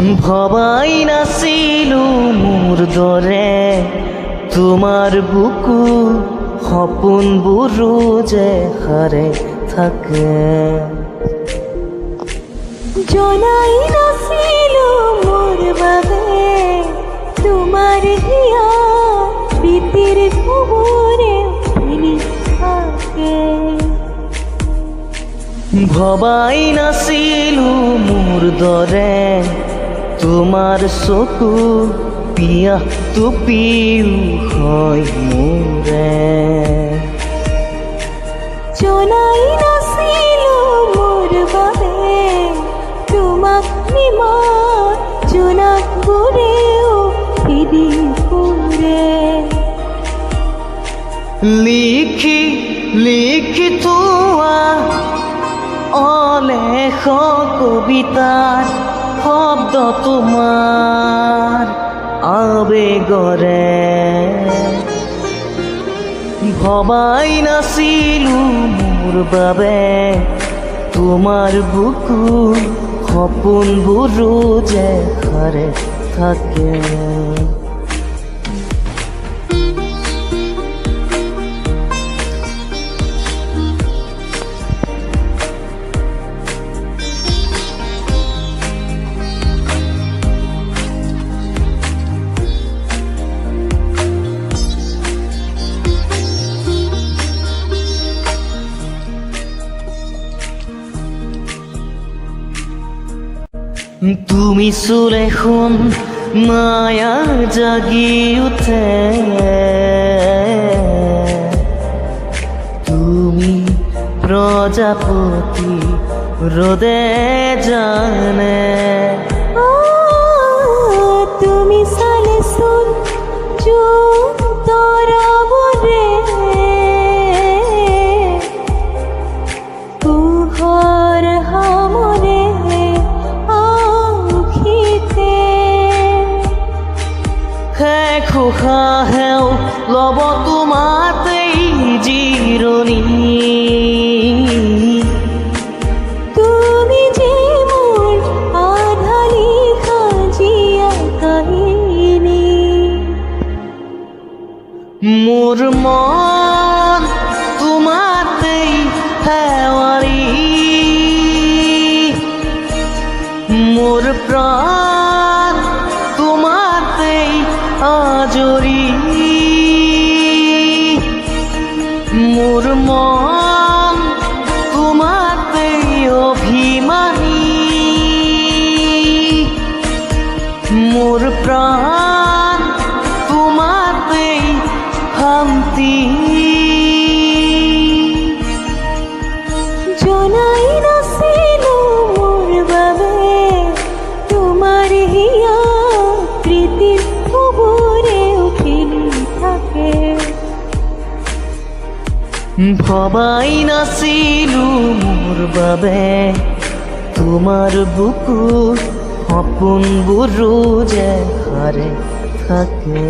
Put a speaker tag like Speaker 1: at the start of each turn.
Speaker 1: ভবাই নাছিলো মোৰ দৰে তোমাৰ বুকু সপোনবোৰো যে সাৰে থাকে।
Speaker 2: জনাই নাছিলো মোৰ বাবে তোমাৰ হিয়া প্ৰীতিৰ খবৰে ফেলি থাকে।
Speaker 1: ভবাই নাছিলো মোৰ দৰে তোমাৰ চকু পিয়াহটো পিউ হয় মোৰে।
Speaker 2: জনাই নাছিলো মোৰ বাবে তোমাক নিমখ জোনাকবোৰেও খেদি ফুৰে।
Speaker 1: লিখি লিখি থোৱা অলেখ কবিতাৰ শব্দ তোমাৰ আবেগৰে। ভবাই নাছিলো মোৰ বাবে তোমাৰ বুকু সপোনবোৰো যে সাৰে থাকে। তুমি চুলে শুন মায়া জাগি উঠে। তুমি প্রজাপতি রোদে জানে।
Speaker 2: তুমি চালে চোন চোন তৰাবোৰে পোহৰ সামৰে
Speaker 1: খোহাহেও লব তোমাতেই জিৰণি।
Speaker 2: তুমি যে মোৰ আধালি সাজিয়া কাহিনী।
Speaker 1: মোৰ মন তোমাতেই হেৱাৰি, মোৰ প্ৰাণ তোমাতেই আজৰি। মোৰ মন তোমাতেই অভিমানী, মোৰ প্ৰাণ তোমাতেই শান্তি।
Speaker 2: জনাই নাছিলো মোৰ বাবে তোমাৰ হিয়া প্ৰীতিৰ খবৰেও খেলি থাকে।
Speaker 1: ভবাই নাছিলো মোৰ বাবে তোমাৰ বুকু সপোনবোৰো যে সাৰে থাকে।